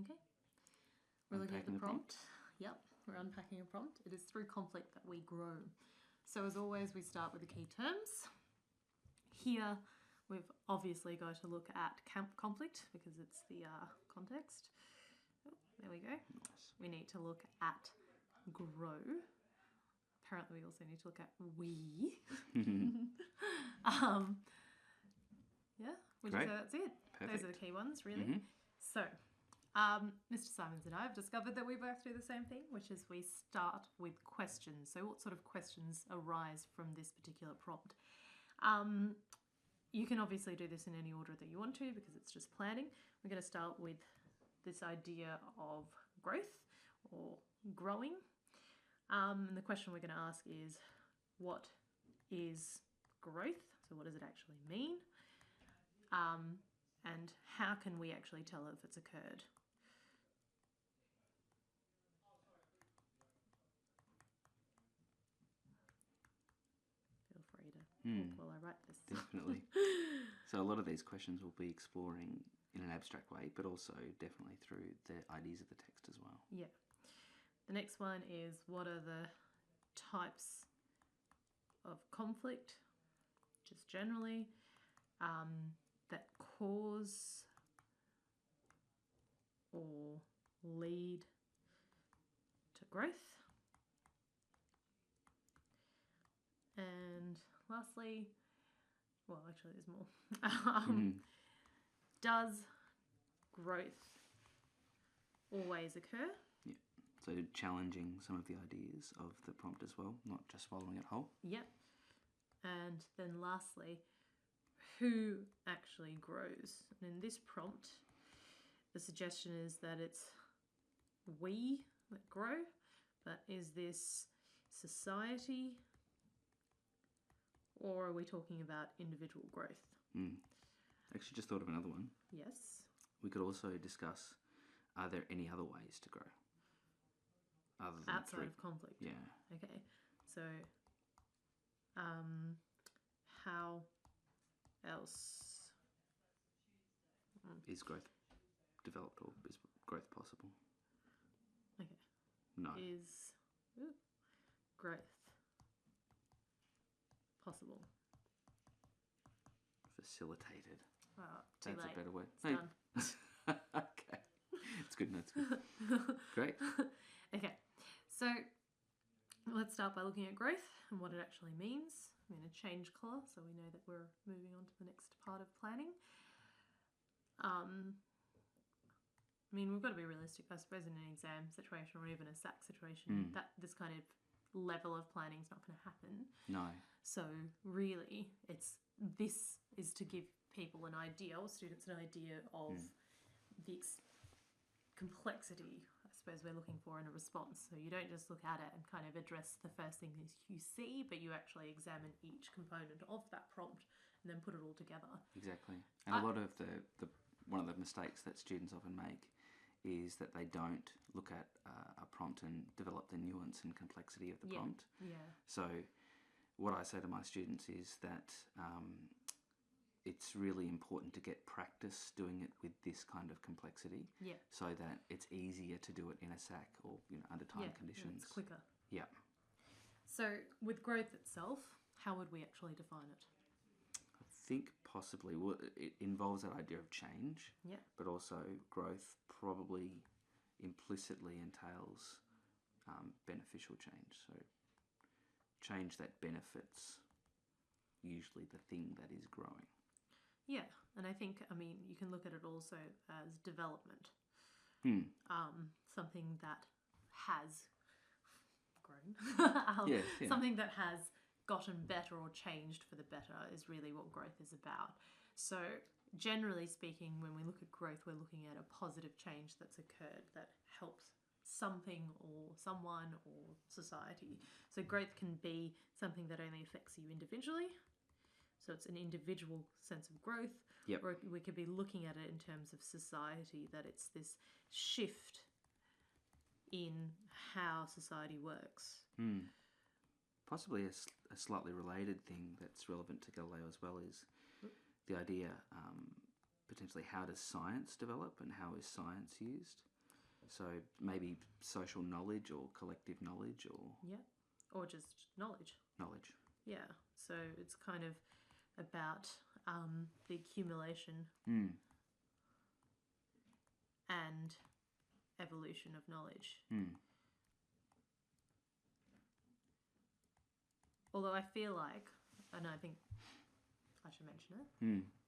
Okay. We're looking at the Unpacking the prompt. Yep, we're unpacking a prompt. It is through conflict that we grow. So as always, we start with the key terms. Here, we've obviously got to look at conflict because it's the context. Oh, there we go. Nice. We need to look at grow. Apparently, we also need to look at we. Yeah, would you say Great. that's it? Perfect. Those are the key ones, really. Mhm. So, Mr. Symons and I have discovered that we both do the same thing, which is we start with questions. So, what sort of questions arise from this particular prompt? You can obviously do this in any order that you want to because it's just planning. We're going to start with this idea of growth or growing. And the question we're going to ask is, what is growth? So what does it actually mean? And how can we actually tell if it's occurred? Feel free to talk while I write this. Definitely. So a lot of these questions will be exploring in an abstract way, but also definitely through the ideas of the text as well. Yeah. The next one is, what are the types of conflict, just generally, that cause or lead to growth? And lastly, well, actually, there's more. Does growth always occur? Yeah. So challenging some of the ideas of the prompt as well, not just following it whole. Yep. And then lastly, who actually grows? And in this prompt, the suggestion is that it's we that grow, but is this society or are we talking about individual growth? Actually, just thought of another one. Yes. We could also discuss, are there any other ways to grow? Other than Outside through... of conflict. Yeah. Okay. So, how else? Is growth developed or is growth possible? Okay. No. Is growth possible? Facilitated. Too That's late. a better word. It's done. Okay. It's good. That's good. Great. Okay. So let's start by looking at growth and what it actually means. I'm going to change colour so we know that we're moving on to the next part of planning. I mean, we've got to be realistic, I suppose, in an exam situation or even a SAC situation, that this kind of level of planning is not going to happen. No. So really, this is to give people an idea, or students an idea of the complexity, I suppose, we're looking for in a response. So you don't just look at it and kind of address the first thing that you see, but you actually examine each component of that prompt and then put it all together. Exactly. And a lot of the one of the mistakes that students often make is that they don't look at a prompt and develop the nuance and complexity of the prompt. Yeah. So what I say to my students is that it's really important to get practice doing it with this kind of complexity, Yeah. so that it's easier to do it in a SAC or under time conditions. It's quicker. Yeah. So with growth itself, how would we actually define it? I think possibly it involves that idea of change, Yeah. but also growth probably implicitly entails beneficial change. So change that benefits usually the thing that is growing. Yeah, and I think, I mean, you can look at it also as development. Something that has grown. Something that has gotten better or changed for the better is really what growth is about. So generally speaking, when we look at growth, we're looking at a positive change that's occurred that helps something or someone or society. So growth can be something that only affects you individually. So it's an individual sense of growth. Yep. Or we could be looking at it in terms of society, that it's this shift in how society works. Possibly a slightly related thing that's relevant to Galileo as well is the idea, potentially how does science develop and how is science used. So maybe social knowledge or collective knowledge or... Yeah, or just knowledge. Knowledge. Yeah, so it's kind of about the accumulation and evolution of knowledge. Although I feel like, and I think I should mention it,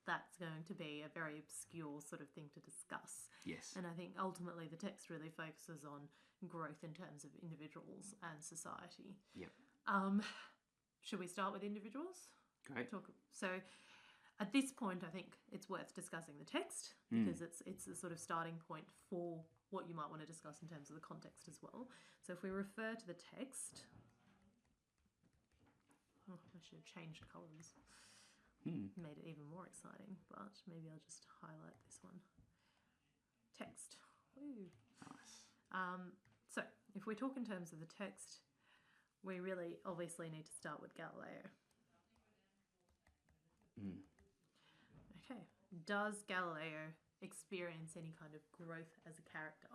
that's going to be a very obscure sort of thing to discuss. Yes. And I think ultimately the text really focuses on growth in terms of individuals and society. Yep. Should we start with individuals? Great. So at this point, I think it's worth discussing the text because it's a sort of starting point for what you might want to discuss in terms of the context as well. So if we refer to the text... Oh, I should have changed colours. Made it even more exciting, but maybe I'll just highlight this one. Text. Woo. Nice. So if we talk in terms of the text, we really obviously need to start with Galileo. Okay. Does Galileo experience any kind of growth as a character?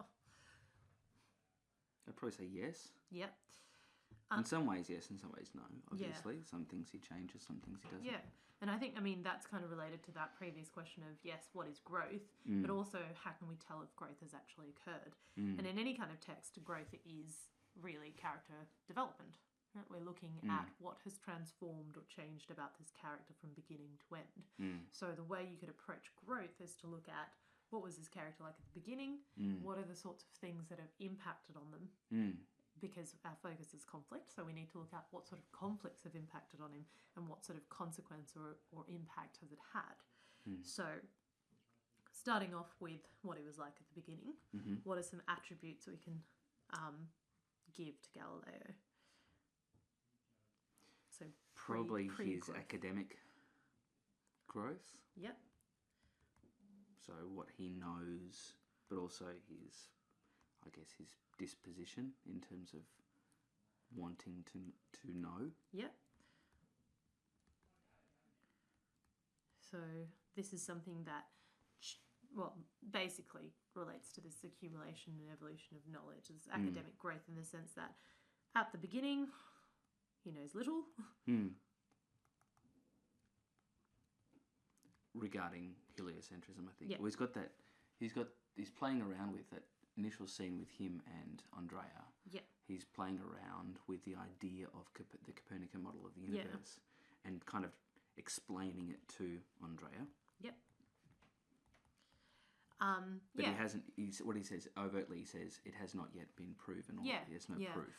I'd probably say yes. Yep. In some ways, yes. In some ways, no. Obviously, some things he changes, some things he doesn't. Yeah, and I think, that's kind of related to that previous question of, yes, what is growth, but also how can we tell if growth has actually occurred? And in any kind of text, growth is really character development. Right? We're looking at what has transformed or changed about this character from beginning to end. So the way you could approach growth is to look at what was this character like at the beginning, what are the sorts of things that have impacted on them, because our focus is conflict, so we need to look at what sort of conflicts have impacted on him and what sort of consequence or impact has it had. So starting off with what he was like at the beginning, what are some attributes we can give to Galileo? So probably his academic growth. Yep. So what he knows, but also his disposition in terms of wanting to know. Yep. So this is something that, basically relates to this accumulation and evolution of knowledge. It's academic growth in the sense that at the beginning, he knows little. Regarding heliocentrism, I think. Yep. Well, he's playing around with that initial scene with him and Andrea. Yeah. He's playing around with the idea of the Copernican model of the universe and kind of explaining it to Andrea. Yep. But he hasn't. What he says overtly, he says it has not yet been proven. Or there's no proof.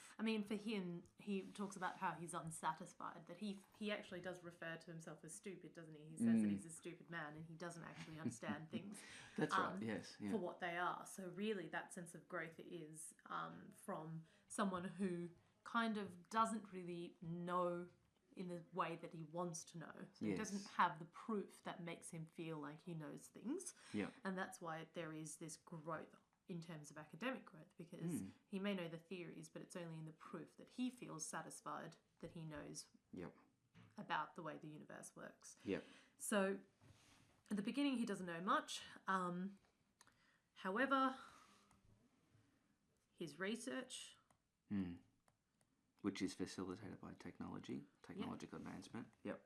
For him, he talks about how he's unsatisfied. That he actually does refer to himself as stupid, doesn't he? He says that he's a stupid man and he doesn't actually understand things. That's right. Yes. Yeah. For what they are. So really, that sense of growth is from someone who kind of doesn't really know in the way that he wants to know. So he doesn't have the proof that makes him feel like he knows things. Yeah. And that's why there is this growth in terms of academic growth, because he may know the theories, but it's only in the proof that he feels satisfied that he knows about the way the universe works. Yep. So at the beginning, he doesn't know much. However, his research... Which is facilitated by technological advancement. Yep.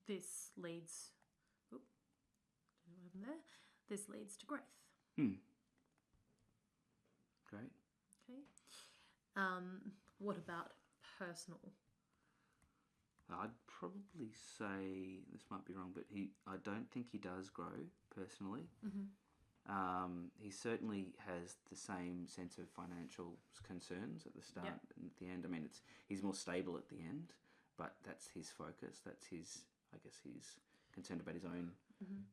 This leads... don't know what happened there. This leads to growth. Great. Okay. What about personal? I'd probably say, this might be wrong, but I don't think he does grow personally. He certainly has the same sense of financial concerns at the start and at the end. He's more stable at the end, but that's his focus. That's he's concerned about his own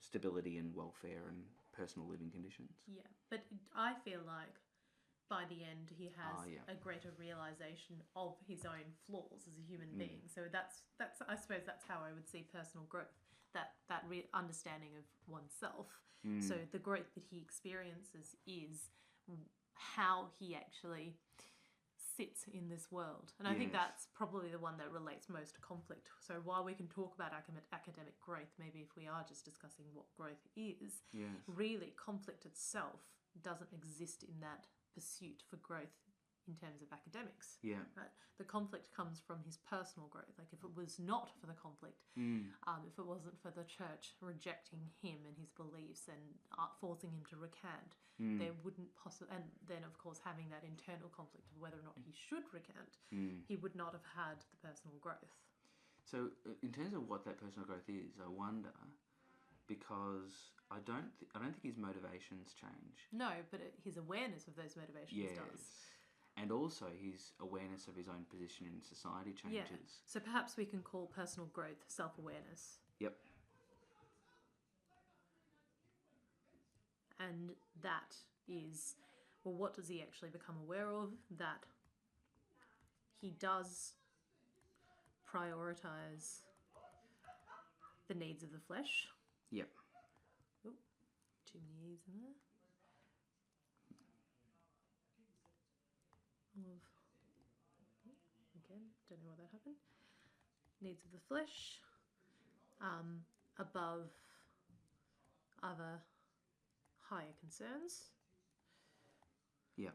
stability and welfare and personal living conditions. Yeah, but I feel like by the end he has a greater realisation of his own flaws as a human being. So that's I suppose that's how I would see personal growth, that understanding of oneself. So the growth that he experiences is how he actually sits in this world. And I think that's probably the one that relates most to conflict. So while we can talk about academic growth, maybe if we are just discussing what growth is, really conflict itself doesn't exist in that pursuit for growth in terms of academics. Yeah. Right? The conflict comes from his personal growth. Like if it was not for the conflict, if it wasn't for the church rejecting him and his beliefs and forcing him to recant, there wouldn't possibly, and then of course having that internal conflict of whether or not he should recant, he would not have had the personal growth. So in terms of what that personal growth is, I wonder, because I don't think his motivations change. No, but his awareness of those motivations does. And also his awareness of his own position in society changes. Yeah. So perhaps we can call personal growth self-awareness. Yep. And that is, well, what does he actually become aware of? That he does prioritise the needs of the flesh. Yep. Oh, too many E's in there. Again, don't know why that happened. Needs of the flesh, above other higher concerns. Yep.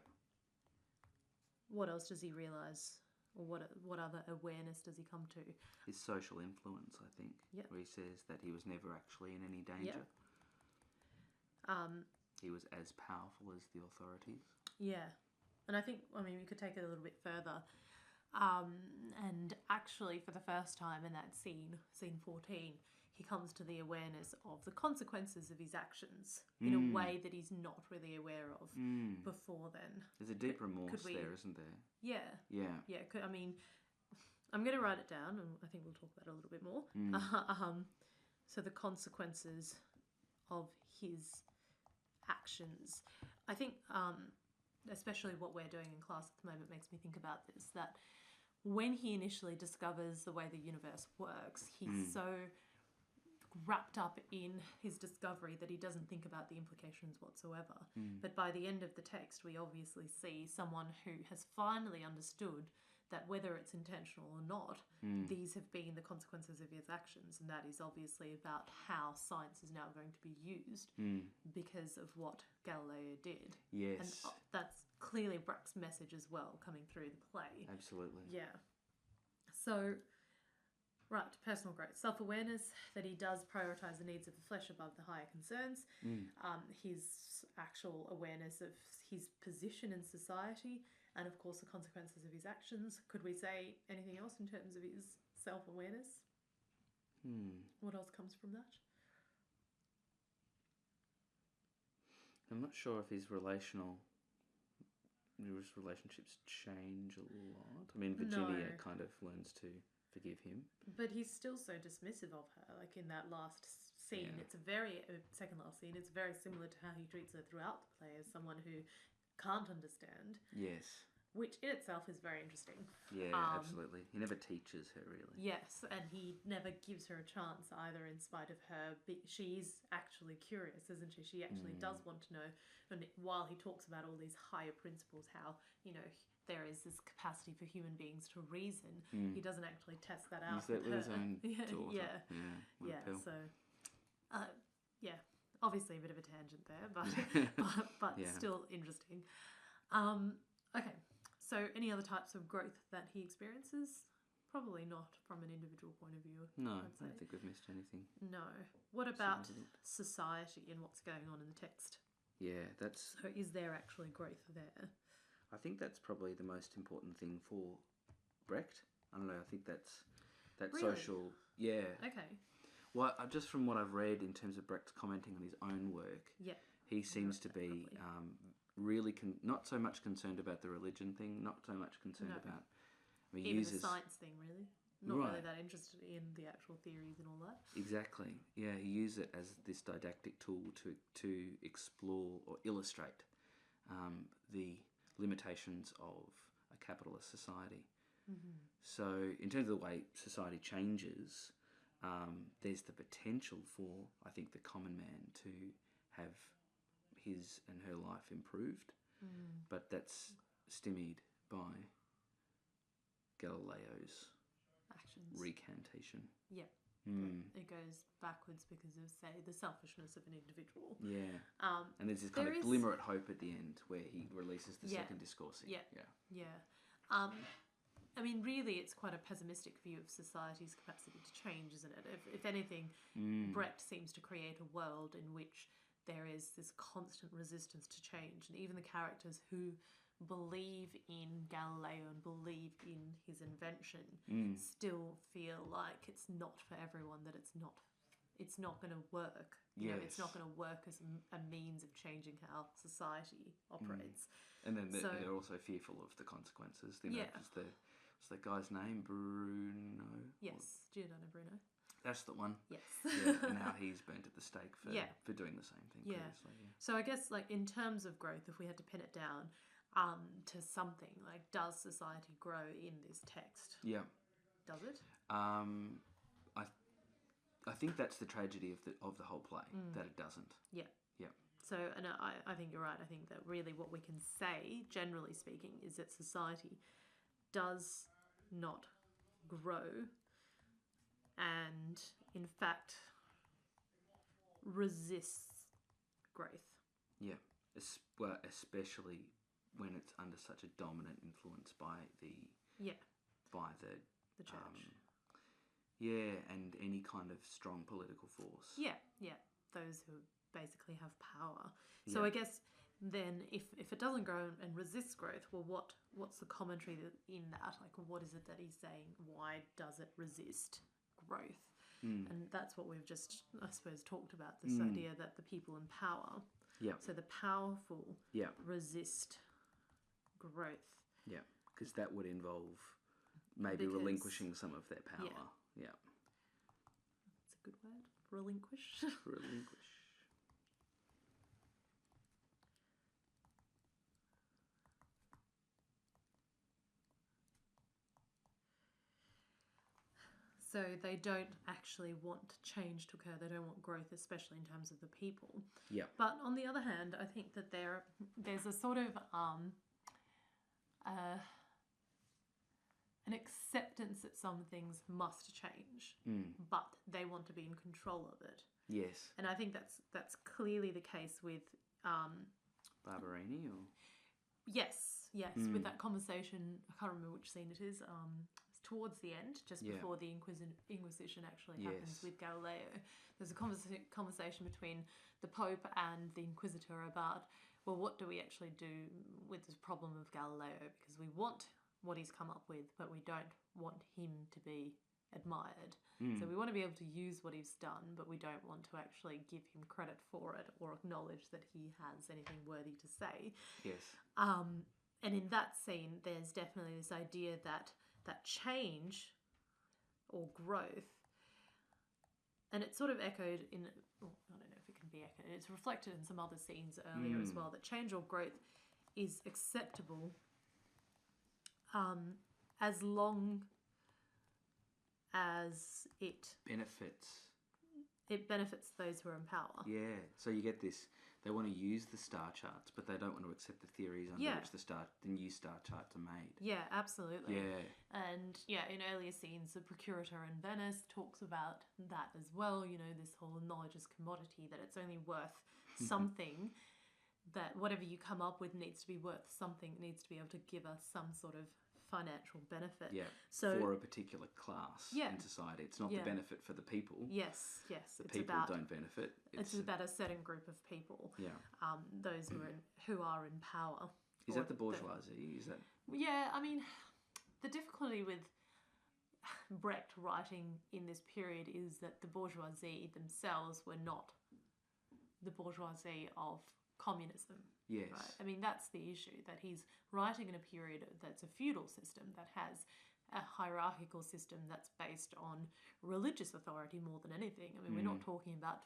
What else does he realise? Or what other awareness does he come to? His social influence, I think. Yep. Where he says that he was never actually in any danger. Yep. He was as powerful as the authorities. Yeah. And I think, we could take it a little bit further. And actually, for the first time in that scene 14, he comes to the awareness of the consequences of his actions in a way that he's not really aware of before then. There's a deep remorse there, isn't there? Yeah. Yeah. Yeah. I'm going to write it down, and I think we'll talk about it a little bit more. So the consequences of his actions. I think... especially what we're doing in class at the moment makes me think about this, that when he initially discovers the way the universe works, he's so wrapped up in his discovery that he doesn't think about the implications whatsoever. But by the end of the text, we obviously see someone who has finally understood that whether it's intentional or not, these have been the consequences of his actions, and that is obviously about how science is now going to be used because of what Galileo did. Yes. And that's clearly Brack's message as well coming through the play. Absolutely. Yeah. So, right, personal growth. Self-awareness, that he does prioritise the needs of the flesh above the higher concerns. His actual awareness of his position in society, and of course the consequences of his actions. Could we say anything else in terms of his self-awareness? What else comes from that? I'm not sure if his relationships change a lot. I mean, Virginia kind of learns to forgive him. But he's still so dismissive of her. Like in that last scene, it's a very, second last scene, it's very similar to how he treats her throughout the play as someone who can't understand. Yes. Which in itself is very interesting. Yeah, absolutely. He never teaches her, really. Yes, and he never gives her a chance either, in spite of her. She's actually curious, isn't she? She actually does want to know. And while he talks about all these higher principles, how, there is this capacity for human beings to reason, he doesn't actually test that out with with his own daughter. Yeah, so... obviously a bit of a tangent there, but still interesting. Okay, so any other types of growth that he experiences? Probably not from an individual point of view. No, I don't think we've missed anything. No. What about society and what's going on in the text? Yeah, that's... So is there actually growth there? I think that's probably the most important thing for Brecht. I don't know, I think that's that really? social... Yeah. Okay. Well, just from what I've read in terms of Brecht commenting on his own work, he seems to be really not so much concerned about the religion thing, not so much concerned about... Even the science thing, really. Not really that interested in the actual theories and all that. Exactly. Yeah, he used it as this didactic tool to explore or illustrate the limitations of a capitalist society. So in terms of the way society changes, there's the potential for, I think, the common man to have his and her life improved. But that's stymied by Galileo's actions. recantation. Yeah. It goes backwards because of, say, the selfishness of an individual. Yeah. And there's this kind of glimmer at hope at the end where he releases the second discoursing. Yeah. I mean, really, it's quite a pessimistic view of society's capacity to change, isn't it? If anything, Brecht seems to create a world in which there is this constant resistance to change, and even the characters who believe in Galileo and believe in his invention still feel like it's not for everyone, that it's not going to work. You know, it's not going to work as a means of changing how society operates. And then they're also fearful of the consequences. You know, what's that guy's name? Bruno? Yes, Giordano Bruno. That's the one. Yes. And how he's burnt at the stake for doing the same thing previously. Yeah. So I guess, like, in terms of growth, if we had to pin it down to something, like, does society grow in this text? Yeah. Does it? I think that's the tragedy of the whole play, that it doesn't. Yeah. Yeah. So, and I think you're right. I think that really what we can say, generally speaking, is that society does not grow and, in fact, resists growth. Yeah. Especially when it's under such a dominant influence by the church. And any kind of strong political force. Yeah. Those who basically have power. So I guess then if it doesn't grow and resists growth, well, what's the commentary in that? Like, what is it that he's saying? Why does it resist growth? And that's what we've just, I suppose, talked about, this idea that the people in power, so the powerful resist growth. Yeah, because that would involve maybe relinquishing some of their power. Yeah. That's a good word. Relinquish. Relinquish. So they don't actually want change to occur. They don't want growth, especially in terms of the people. Yeah. But on the other hand, I think that there's a sort of an acceptance that some things must change, but they want to be in control of it. Yes. And I think that's clearly the case with Barberini, or yes, with that conversation. I can't remember which scene it is. It's towards the end, just before the Inquisition actually happens with Galileo. There's a conversation between the Pope and the Inquisitor about, well, what do we actually do with this problem of Galileo? Because we want what he's come up with, but we don't want him to be admired. So we want to be able to use what he's done, but we don't want to actually give him credit for it or acknowledge that he has anything worthy to say. Yes. And in that scene, there's definitely this idea that change or growth, and it's sort of echoed in, I don't know if it can be echoed, it's reflected in some other scenes earlier as well, that change or growth is acceptable as long as it benefits those who are in power. Yeah, so you get this, they want to use the star charts, but they don't want to accept the theories under which the new star charts are made. Yeah, absolutely. Yeah. And in earlier scenes, the procurator in Venice talks about that as well, this whole knowledge as commodity, that it's only worth something, that whatever you come up with needs to be worth something, it needs to be able to give us some sort of financial benefit. Yeah, so, for a particular class in society. It's not the benefit for the people. Yes. The people don't benefit. It's about a certain group of people. Yeah. Those who are in power. Is that the bourgeoisie? Is that? Yeah, I mean, the difficulty with Brecht writing in this period is that the bourgeoisie themselves were not the bourgeoisie of communism. Yes. Right? I mean, that's the issue, that he's writing in a period that's a feudal system, that has a hierarchical system that's based on religious authority more than anything. I mean, we're not talking about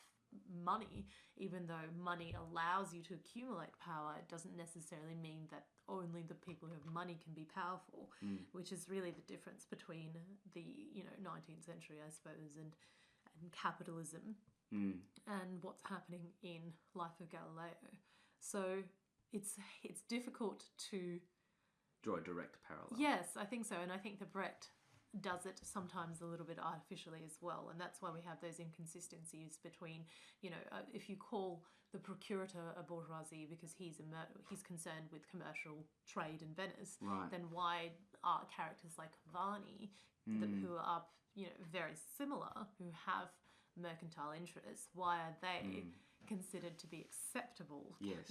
money. Even though money allows you to accumulate power, it doesn't necessarily mean that only the people who have money can be powerful, which is really the difference between the 19th century, I suppose, and capitalism and what's happening in Life of Galileo. So it's difficult to draw a direct parallel. Yes, I think so, and I think the Brecht does it sometimes a little bit artificially as well, and that's why we have those inconsistencies between, if you call the procurator a bourgeoisie because he's concerned with commercial trade in Venice, right. then why are characters like Varney, who are very similar, who have mercantile interests, why are they considered to be acceptable? Yes.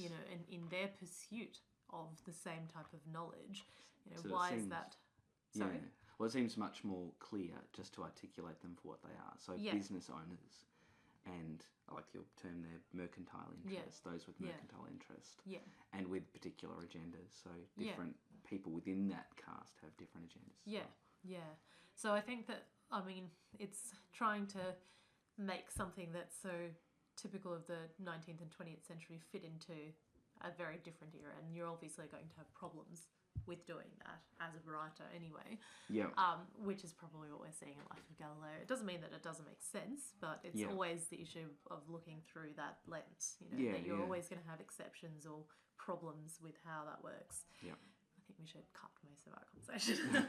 In their pursuit of the same type of knowledge, So why is that? Sorry. Yeah. Well, it seems much more clear just to articulate them for what they are. So business owners, and I like your term there, mercantile interest, those with mercantile interest, and with particular agendas. So different people within that caste have different agendas. Yeah. So I think that, it's trying to make something that's so typical of the 19th and 20th century fit into a very different era, and you're obviously going to have problems with doing that as a writer anyway. Yeah. Which is probably what we're seeing in Life of Galileo. It doesn't mean that it doesn't make sense, but it's always the issue of looking through that lens. That you're always going to have exceptions or problems with how that works. Yeah. I think we should cut most of our conversation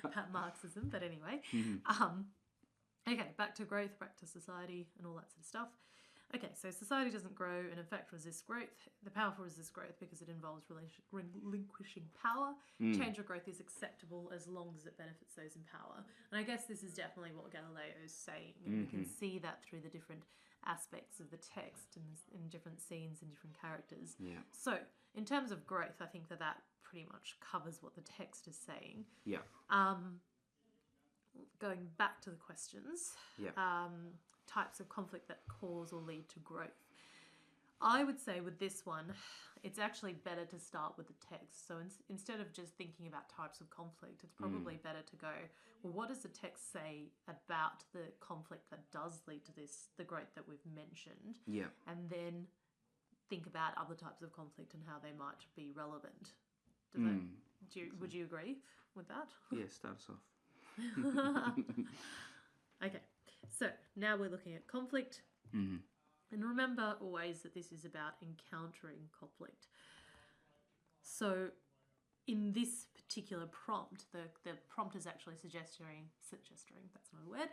about Marxism, but anyway. Okay, back to growth, back to society and all that sort of stuff. Okay, so society doesn't grow and in fact resists growth. The powerful resist growth because it involves relinquishing power. Change or growth is acceptable as long as it benefits those in power. And I guess this is definitely what Galileo is saying. And we can see that through the different aspects of the text and in different scenes and different characters. Yeah. So in terms of growth, I think that pretty much covers what the text is saying. Yeah. Going back to the questions. Yeah. Types of conflict that cause or lead to growth. I would say with this one, it's actually better to start with the text. So instead of just thinking about types of conflict, it's probably better to go, well, what does the text say about the conflict that does lead to the growth that we've mentioned? Yeah. And then think about other types of conflict and how they might be relevant. Would you agree with that? Yeah, start us off. Okay. So now we're looking at conflict. And remember always that this is about encountering conflict. So in this particular prompt, the prompt is actually suggesting, that's not a word.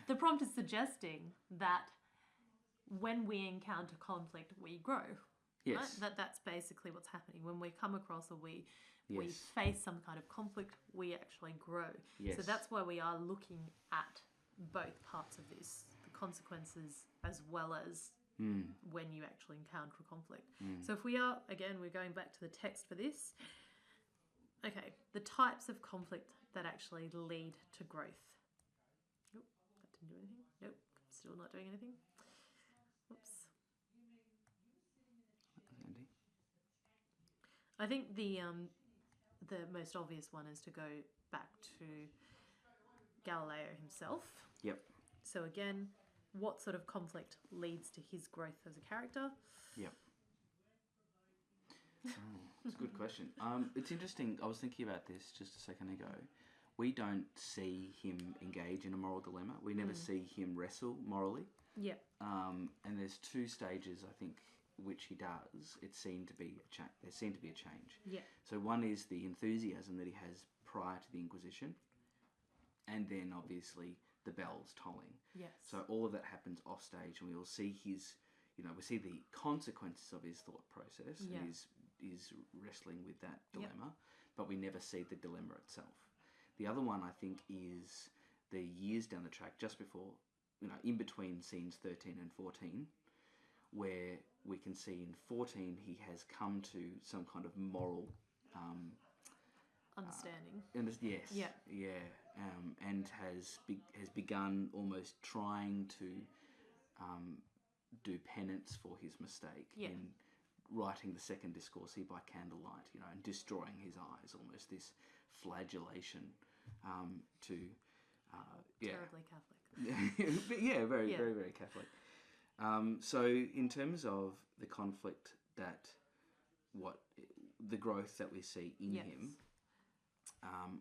The prompt is suggesting that when we encounter conflict, we grow. Yes. Right? That's basically what's happening. When we come across or we face some kind of conflict, we actually grow. Yes. So that's why we are looking at both parts of this, the consequences as well as when you actually encounter conflict. So if we're going back to the text for this. Okay, the types of conflict that actually lead to growth. Nope, that didn't do anything. Nope, still not doing anything. Whoops. I think the most obvious one is to go back to Galileo himself. Yep. So again, what sort of conflict leads to his growth as a character? Yep. It's a good question. It's interesting. I was thinking about this just a second ago. We don't see him engage in a moral dilemma. We never see him wrestle morally. Yeah. And there's two stages, I think, which he does. There seemed to be a change. Yeah. So one is the enthusiasm that he has prior to the Inquisition, and then obviously the bells tolling. Yes. So all of that happens off stage, and we will see we see the consequences of his thought process and his wrestling with that dilemma, but we never see the dilemma itself. The other one, I think, is the years down the track, just before, in between scenes 13 and 14, where we can see in 14 he has come to some kind of moral understanding. And has begun almost trying to do penance for his mistake in writing the second discourse by candlelight, and destroying his eyes, almost this flagellation Terribly Catholic. Very, very, very Catholic. So in terms of the conflict the growth that we see in him,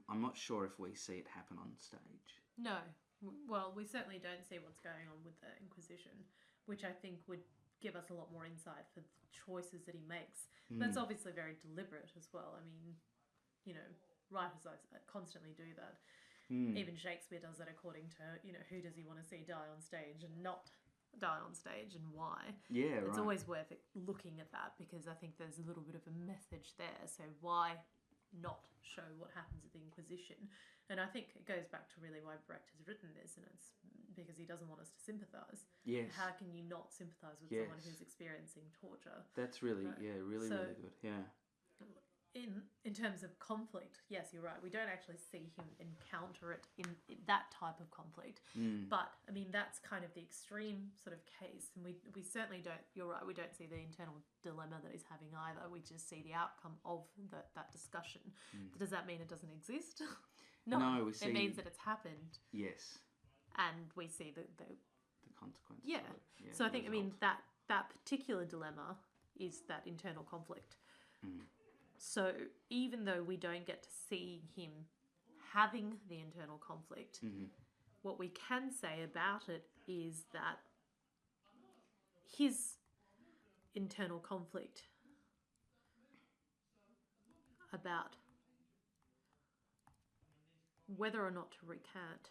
I'm not sure if we see it happen on stage. No. Well, we certainly don't see what's going on with the Inquisition, which I think would give us a lot more insight for choices that he makes. But it's obviously very deliberate as well. I mean, writers constantly do that. Even Shakespeare does that according to, who does he want to see die on stage and not die on stage and why. Yeah, It's always worth looking at that because I think there's a little bit of a message there. So why not show what happens at the Inquisition? And I think it goes back to really why Brecht has written this, and it's because he doesn't want us to sympathise. Yes. How can you not sympathise with someone who's experiencing torture? That's really, really good. Yeah. In terms of conflict, yes, you're right. We don't actually see him encounter it in that type of conflict. But, I mean, that's kind of the extreme sort of case. And we certainly don't, you're right, we don't see the internal dilemma that he's having either. We just see the outcome of that discussion. Does that mean it doesn't exist? No, we see, it means that it's happened. Yes. And we see the consequences. Yeah. So I think, result. I mean, that particular dilemma is that internal conflict. So even though we don't get to see him having the internal conflict, what we can say about it is that his internal conflict about whether or not to recant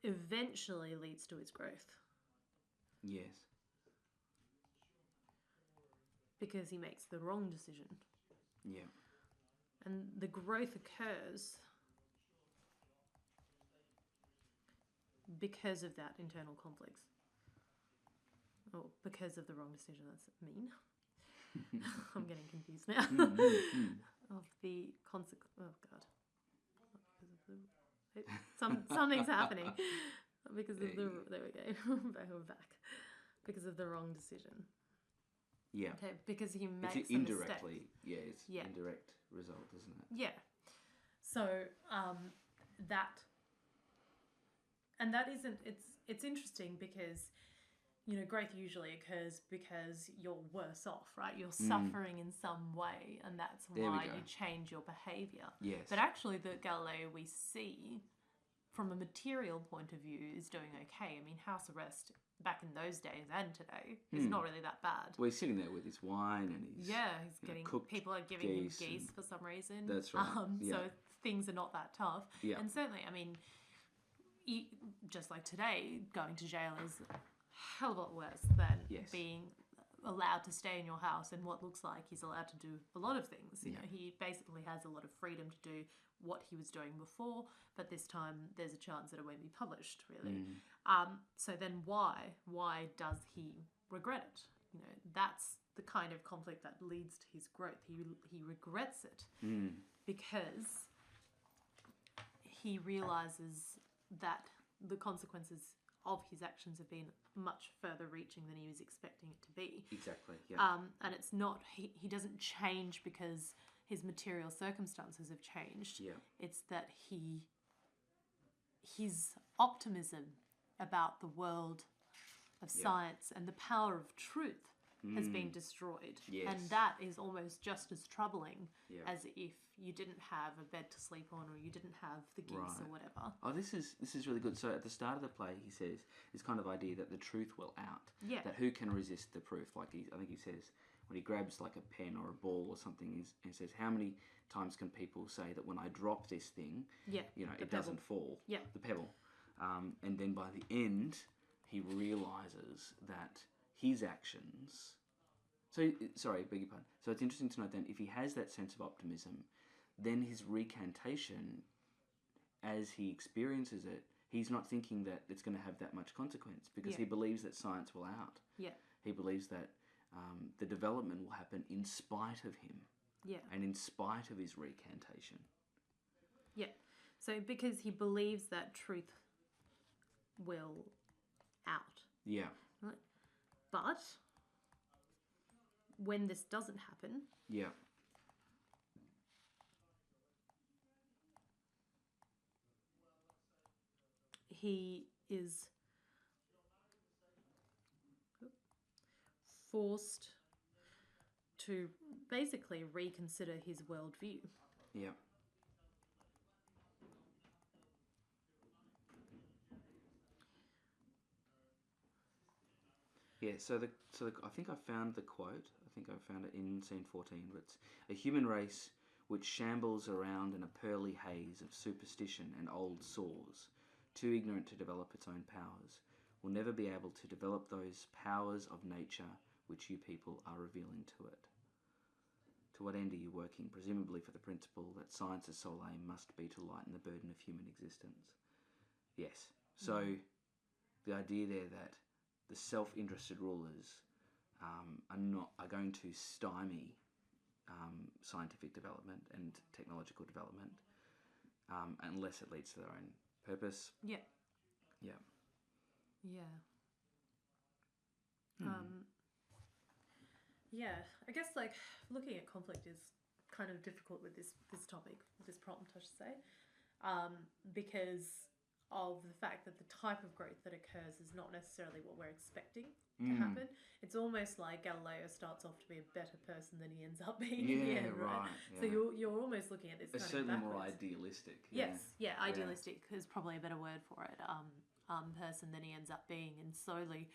eventually leads to his growth. Yes. Because he makes the wrong decision. Yeah. And the growth occurs because of that internal conflict. Or because of the wrong decision, that's mean. I'm getting confused now. Of the consequence. Oh, God. Something's happening. Because of the... There we go. We're back. Because of the wrong decision. Yeah. Okay, because he makes it's indirectly, it's indirect result, isn't it? Yeah. So that isn't. It's interesting because growth usually occurs because you're worse off, right? You're suffering in some way, and that's why you change your behaviour. Yes. But actually, the Galileo we see from a material point of view is doing okay. I mean, house arrest back in those days and today is not really that bad. Well, he's sitting there with his wine and he's getting cooked people are giving him geese for some reason. That's right. So things are not that tough. Yeah. And certainly, I mean, just like today, going to jail is a hell of a lot worse than being allowed to stay in your house and what looks like he's allowed to do a lot of things. You know, he basically has a lot of freedom to do what he was doing before, but this time there's a chance that it won't be published, really. So then why does he regret it? That's the kind of conflict that leads to his growth. He regrets it because he realizes that the consequences of his actions have been much further reaching than he was expecting it to be. Exactly, yeah. And it's not, he doesn't change because his material circumstances have changed. Yeah. It's that his optimism about the world of science and the power of truth has been destroyed. Yes. And that is almost just as troubling as if you didn't have a bed to sleep on or you didn't have the geese or whatever. Oh, this is really good. So at the start of the play, he says this kind of idea that the truth will out. Yeah. That who can resist the proof? Like I think he says when he grabs like a pen or a ball or something, he says, how many times can people say that when I drop this thing, it doesn't fall? Yeah. The pebble. And then by the end, he realizes that his actions... So, sorry, beg your pardon. So it's interesting to note then, if he has that sense of optimism, then his recantation, as he experiences it, he's not thinking that it's going to have that much consequence because he believes that science will out. Yeah. He believes that the development will happen in spite of him. Yeah. And in spite of his recantation. Yeah. So because he believes that truth will out. Yeah. Right? But when this doesn't happen... Yeah. He is forced to basically reconsider his worldview. Yeah. Yeah, I think I found the quote. I think I found it in scene 14. But it's a human race which shambles around in a pearly haze of superstition and old saws, too ignorant to develop its own powers, will never be able to develop those powers of nature which you people are revealing to it. To what end are you working? Presumably for the principle that science's sole aim must be to lighten the burden of human existence. Yes. So the idea there that the self-interested rulers are going to stymie scientific development and technological development unless it leads to their own purpose. Yeah. Yeah. Yeah. Yeah, I guess like looking at conflict is kind of difficult with this topic, this prompt, I should say, because of the fact that the type of growth that occurs is not necessarily what we're expecting to happen. It's almost like Galileo starts off to be a better person than he ends up being in the end, right? Yeah. So you're almost looking at this it's kind of certainly backwards. More idealistic. Yes, yeah, idealistic is probably a better word for it. Person than he ends up being, and slowly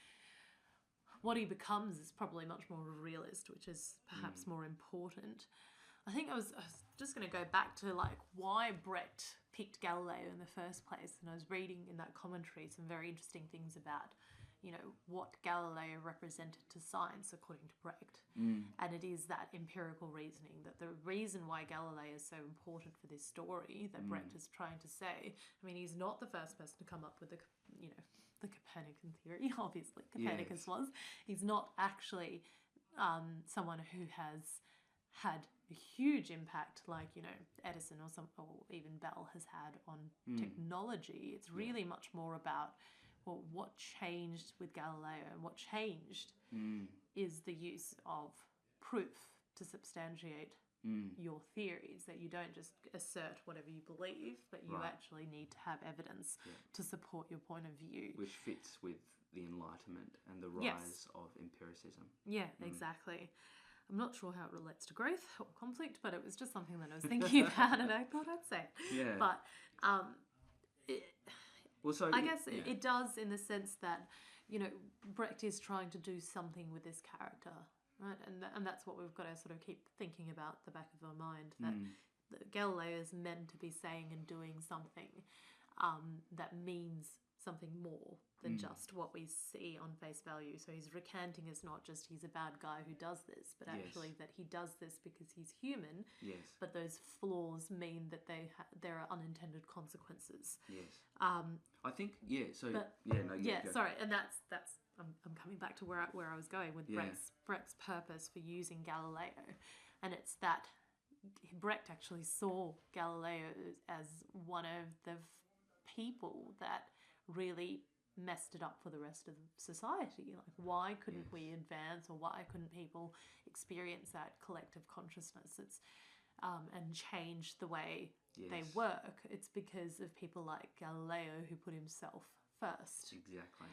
what he becomes is probably much more of a realist, which is perhaps more important. I think I was just going to go back to like why Brecht picked Galileo in the first place, and I was reading in that commentary some very interesting things about, you know, what Galileo represented to science according to Brecht. And it is that empirical reasoning, that the reason why Galileo is so important for this story that Brecht is trying to say. I mean, he's not the first person to come up with the Copernican theory, obviously. Copernicus was. He's not actually someone who has had a huge impact like, you know, Edison or even Bell has had on technology. It's really much more about what changed with Galileo, and what changed is the use of proof to substantiate your theories, that you don't just assert whatever you believe, but you actually need to have evidence to support your point of view. Which fits with the Enlightenment and the rise of empiricism. Yeah, exactly. I'm not sure how it relates to growth or conflict, but it was just something that I was thinking about and I thought I'd say. Yeah. But I guess it does, in the sense that, you know, Brecht is trying to do something with this character, right? And that's what we've got to sort of keep thinking about the back of our mind, that Galileo is meant to be saying and doing something that means something more than just what we see on face value. So his recanting is not just he's a bad guy who does this, but actually that he does this because he's human. Yes. But those flaws mean that there are unintended consequences. Yes. I think sorry, and that's I'm coming back to where I was going with Brecht's purpose for using Galileo, and it's that Brecht actually saw Galileo as one of the people that really messed it up for the rest of society. Like, why couldn't we advance, or why couldn't people experience that collective consciousness? It's and change the way they work. It's because of people like Galileo who put himself first. Exactly.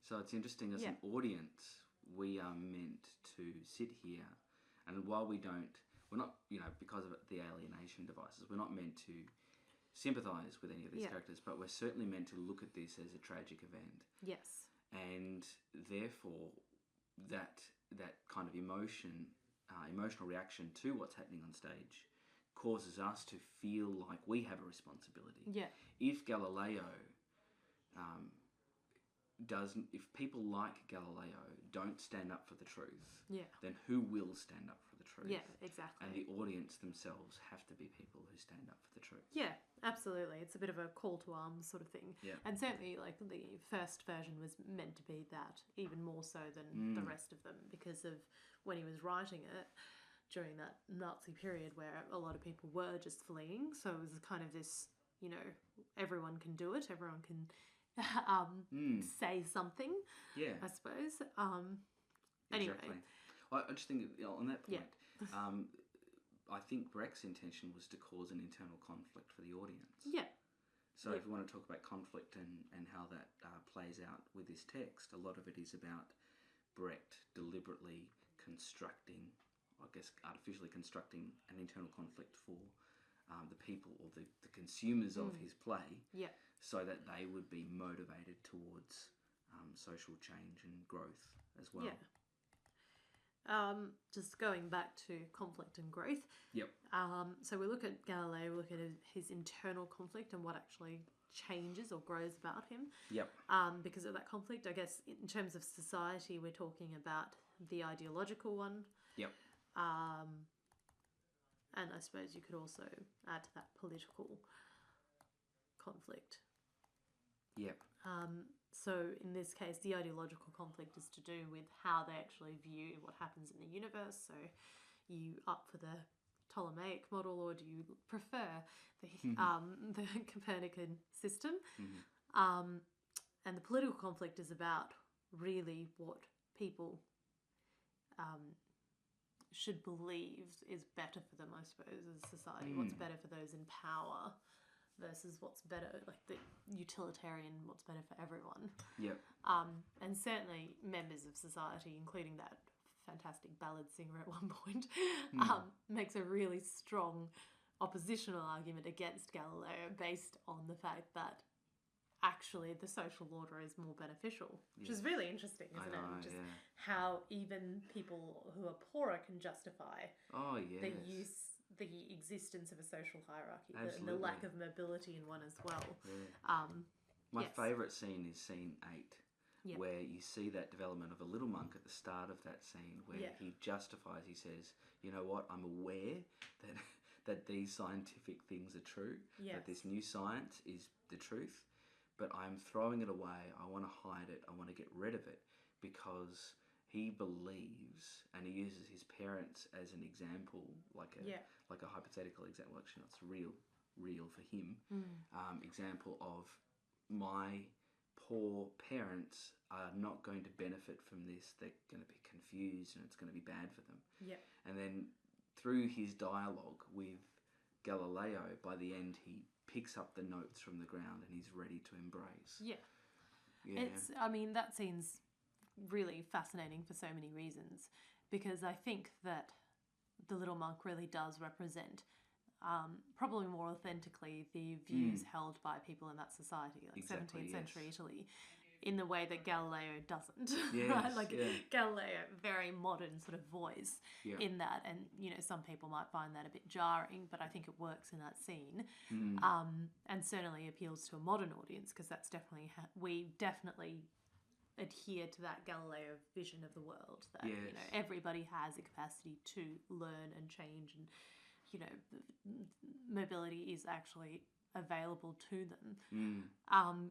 So it's interesting, as an audience, we are meant to sit here, and while we're not, you know, because of the alienation devices, we're not meant to sympathise with any of these characters, but we're certainly meant to look at this as a tragic event. Yes. And therefore, that kind of emotional reaction to what's happening on stage causes us to feel like we have a responsibility. Yeah. If Galileo if people like Galileo don't stand up for the truth, then who will stand up for the truth? Yeah, exactly. And the audience themselves have to be people who stand up for the truth. Yeah, absolutely. It's a bit of a call to arms sort of thing. Yeah. And certainly, like, the first version was meant to be that, even more so than the rest of them, because of when he was writing it during that Nazi period where a lot of people were just fleeing. So it was kind of this, you know, everyone can do it, everyone can say something, I suppose. Anyway. Exactly. I just think, on that point, I think Brecht's intention was to cause an internal conflict for the audience. Yeah. So if we want to talk about conflict and how that plays out with this text, a lot of it is about Brecht deliberately constructing, I guess artificially constructing, an internal conflict for the people, or the consumers of his play, so that they would be motivated towards social change and growth as well. Yeah. Just going back to conflict and growth. Yep. So we look at Galileo, we look at his internal conflict and what actually changes or grows about him. Yep. Because of that conflict. I guess in terms of society, we're talking about the ideological one. Yep. And I suppose you could also add to that political conflict. Yep. So in this case, the ideological conflict is to do with how they actually view what happens in the universe. So you up for the Ptolemaic model, or do you prefer the Copernican system? Mm-hmm. And the political conflict is about really what people should believe is better for them, I suppose, as a society. What's better for those in power versus what's better, like the utilitarian, what's better for everyone. Yep. And certainly members of society, including that fantastic ballad singer at one point, makes a really strong oppositional argument against Galileo based on the fact that actually the social order is more beneficial, which is really interesting, isn't it? Just how even people who are poorer can justify the existence of a social hierarchy and the lack of mobility in one as well. Yeah. My favourite scene is scene 8, where you see that development of a little monk at the start of that scene, where he justifies, he says, you know what, I'm aware that these scientific things are true, that this new science is the truth, but I'm throwing it away. I want to hide it. I want to get rid of it, because he believes, and he uses his parents as an example, like a hypothetical example. Actually, it's real for him. Example of, my poor parents are not going to benefit from this. They're going to be confused, and it's going to be bad for them. And then through his dialogue with Galileo, by the end, he picks up the notes from the ground and he's ready to embrace. That scene's really fascinating for so many reasons, because I think that the little monk really does represent probably more authentically the views held by people in that society, like 17th century Italy, in the way that Galileo doesn't. Right? Galileo, very modern sort of voice in that, and some people might find that a bit jarring, but I think it works in that scene, and certainly appeals to a modern audience, because that's definitely we definitely adhere to that Galileo vision of the world, that everybody has a capacity to learn and change, and mobility is actually available to them.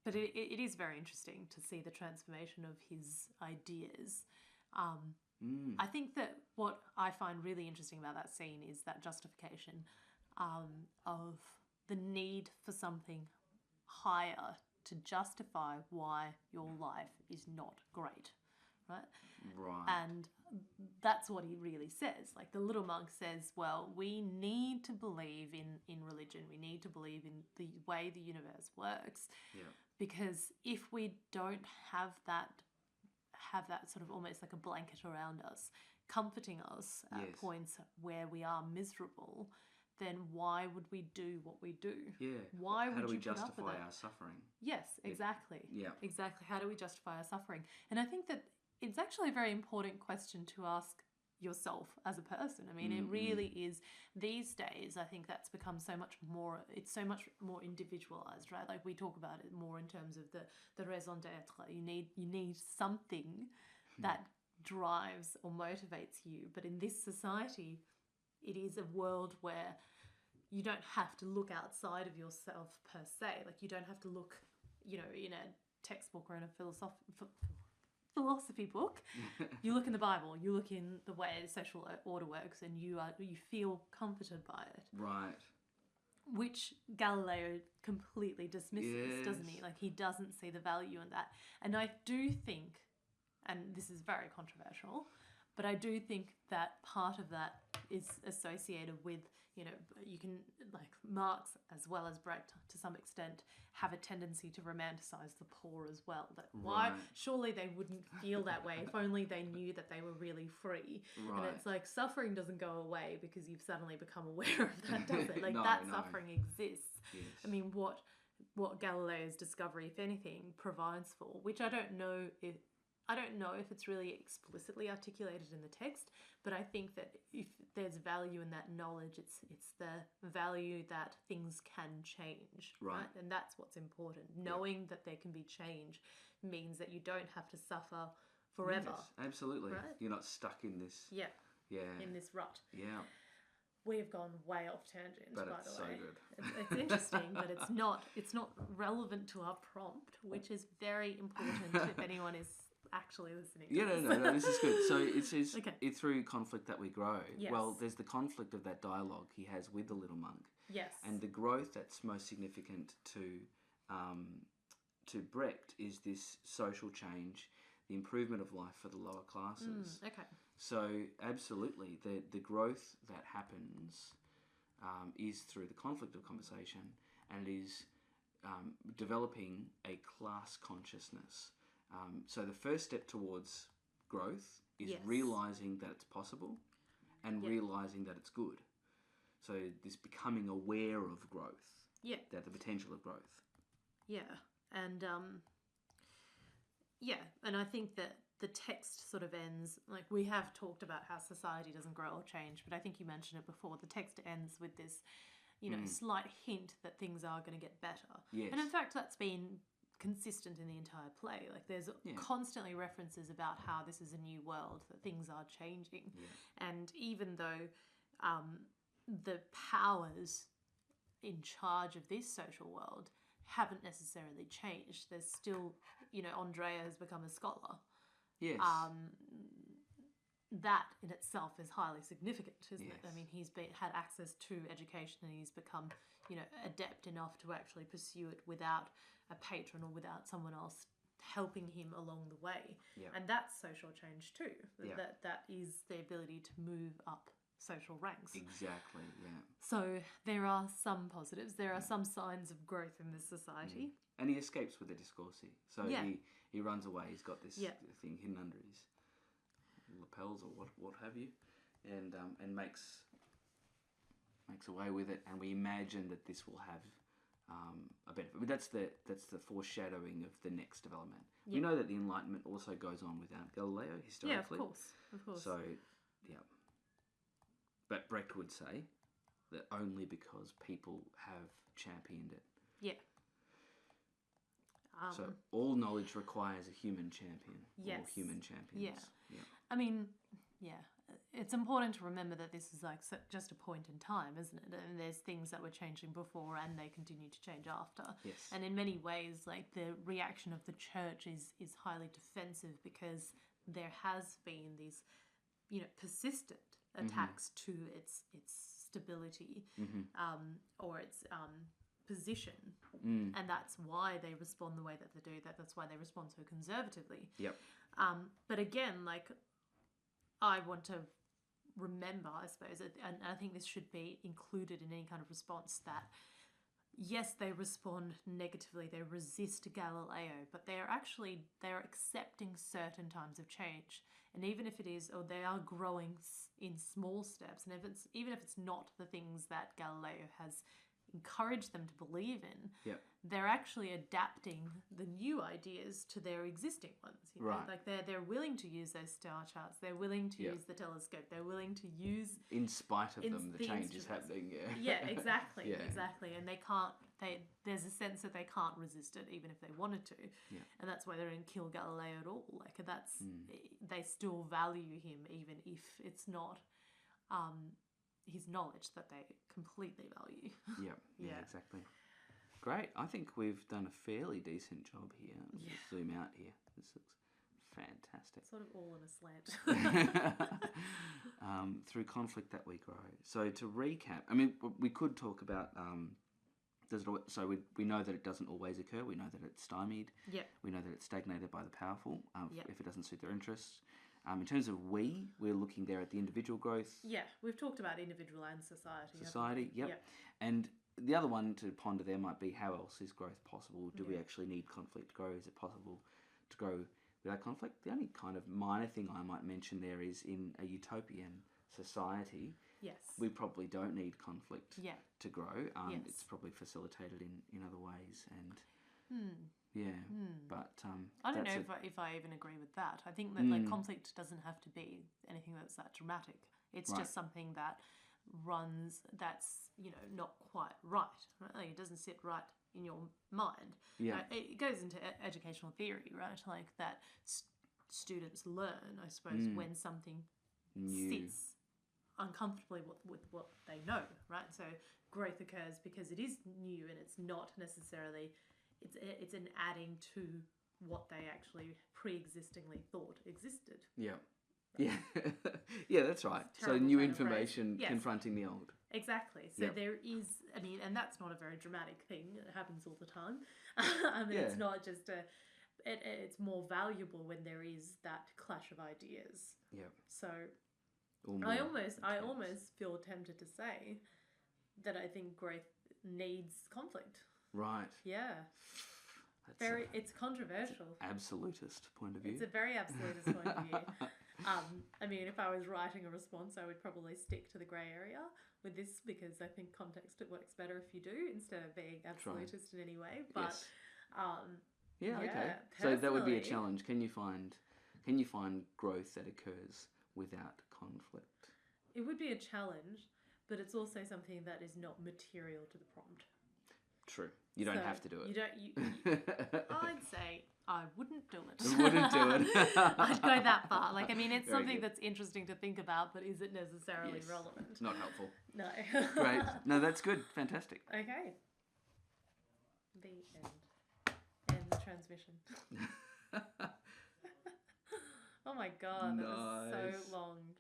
But it is very interesting to see the transformation of his ideas. I think that what I find really interesting about that scene is that justification of the need for something higher to justify why your life is not great, right? And that's what he really says. Like, the little monk says, well, we need to believe in religion. We need to believe in the way the universe works. Because if we don't have that sort of almost like a blanket around us, comforting us at points where we are miserable, then why would we do what we do? Why would How do we you put up justify with it? our suffering? Yes, exactly. Exactly. How do we justify our suffering? And I think that it's actually a very important question to ask yourself as a person. I mean, it really is. These days, I think that's become so much more individualized, right? Like, we talk about it more in terms of the raison d'être. You need something that drives or motivates you. But in this society, it is a world where you don't have to look outside of yourself per se. Like, you don't have to look, in a textbook or in a philosophy book. You look in the Bible, you look in the way social order works, and you feel comforted by it. Right. Which Galileo completely dismisses, doesn't he? Like, he doesn't see the value in that. And I do think, and this is very controversial, but I do think that part of that is associated with, you can, like, Marx as well as Brecht to some extent have a tendency to romanticize the poor as well. That why surely they wouldn't feel that way if only they knew that they were really free. And it's like, suffering doesn't go away because you've suddenly become aware of that, does it? Like, suffering exists. I mean, what what Galileo's discovery, if anything, provides for, which I don't know if it's really explicitly articulated in the text, but I think that if there's value in that knowledge, it's the value that things can change, right? And that's what's important. Knowing that there can be change means that you don't have to suffer forever. Yes, absolutely. Right? You're not stuck in this. Yeah. Yeah. In this rut. Yeah. We've gone way off tangent, but by it's the so way. good. It's interesting, but it's not relevant to our prompt, which is very important if anyone is actually listening to this. No, this is good. So it says, okay. Through conflict that we grow. Yes. Well, there's the conflict of that dialogue he has with the little monk. Yes. And the growth that's most significant to Brecht is this social change, the improvement of life for the lower classes. Okay. So absolutely, the growth that happens is through the conflict of conversation, and is developing a class consciousness. So the first step towards growth is realising that it's possible and realising that it's good. So this becoming aware of growth. Yeah. That the potential of growth. Yeah. And and I think that the text sort of ends, like we have talked about how society doesn't grow or change, but I think you mentioned it before, the text ends with this, slight hint that things are going to get better. Yes. And in fact, that's been consistent in the entire play. Like there's constantly references about how this is a new world, that things are changing. Yeah. And even though the powers in charge of this social world haven't necessarily changed, there's still, Andrea has become a scholar. Yes. That in itself is highly significant, isn't it? Yes. I mean, he's had access to education and he's become, adept enough to actually pursue it without a patron or without someone else helping him along the way. Yep. And that's social change too. Yep. That is the ability to move up social ranks. Exactly, yeah. So there are some positives. There are some signs of growth in this society. And he escapes with the discourse. So he runs away. He's got this thing hidden under his lapels or what have you, and makes away with it. And we imagine that this will have a benefit. But that's the foreshadowing of the next development. Yep. We know that the Enlightenment also goes on without Galileo historically. Yeah, of course. So, yeah. But Brecht would say that only because people have championed it. Yeah. So all knowledge requires a human champion. Yes. Or human champions. Yeah. I mean, it's important to remember that this is like just a point in time, isn't it? And there's things that were changing before and they continue to change after. Yes. And in many ways, like the reaction of the church is highly defensive because there has been these, persistent attacks to its stability or its position. And that's why they respond the way that they do. That's why they respond so conservatively. Yep. But again, like I want to remember, I suppose, and I think this should be included in any kind of response, that yes, they respond negatively, they resist Galileo, but they're accepting certain times of change. And even if it is, or they are growing in small steps, and even if it's not the things that Galileo has encouraged them to believe in, they're actually adapting the new ideas to their existing ones. Right. Like they're willing to use those star charts. They're willing to use the telescope. They're willing to use, in spite of them, the change is happening. Yeah, exactly, exactly. And they can't. There's a sense that they can't resist it, even if they wanted to. Yeah. And that's why they don't kill Galileo at all. Like they still value him, even if it's not his knowledge that they completely value. Yeah, exactly. Great. I think we've done a fairly decent job here. Let's zoom out here. This looks fantastic. Sort of all in a slant. Through conflict that we grow. So to recap, I mean, we could talk about we know that it doesn't always occur. We know that it's stymied. Yeah. We know that it's stagnated by the powerful if it doesn't suit their interests. In terms of we're looking there at the individual growth. Yeah, we've talked about individual and society. Society, yep. And the other one to ponder there might be, how else is growth possible? Do we actually need conflict to grow? Is it possible to grow without conflict? The only kind of minor thing I might mention there is in a utopian society, yes, we probably don't need conflict yeah, to grow. Yes. It's probably facilitated in other ways, and Hmm. yeah, but I don't that's know if I even agree with that. I think that like conflict doesn't have to be anything that's that dramatic. It's Right. just something that runs that's not quite right. Like it doesn't sit right in your mind. Yeah. It goes into educational theory, right? Like that students learn, I suppose, when something New. sits uncomfortably with what they know, right? So growth occurs because it is new and it's not necessarily. It's an adding to what they actually pre-existingly thought existed. Yeah. Yeah. Yeah, that's right. So Terrible new turn of phrase. information Yes. confronting the old. Exactly. So Yep. there is, I mean, and that's not a very dramatic thing. It happens all the time. I mean, it's not just it's more valuable when there is that clash of ideas. Yeah. So Or I more almost feel tempted to say that I think growth needs conflict. Right. Yeah. That's It's controversial. absolutist point of view. It's a very absolutist point of view. I mean, if I was writing a response, I would probably stick to the grey area with this because I think context it works better if you do instead of being absolutist in any way. But yes. Okay. So personally, that would be a challenge. Can you find growth that occurs without conflict? It would be a challenge, but it's also something that is not material to the prompt. True. You don't have to do it. You don't. I'd say I wouldn't do it. Wouldn't do it. I'd go that far. Like, I mean, it's Very something good. that's interesting to think about, but is it necessarily relevant? Not helpful. No. Great. No, that's good. Fantastic. Okay. The end. End the transmission. Oh my god, that was so long.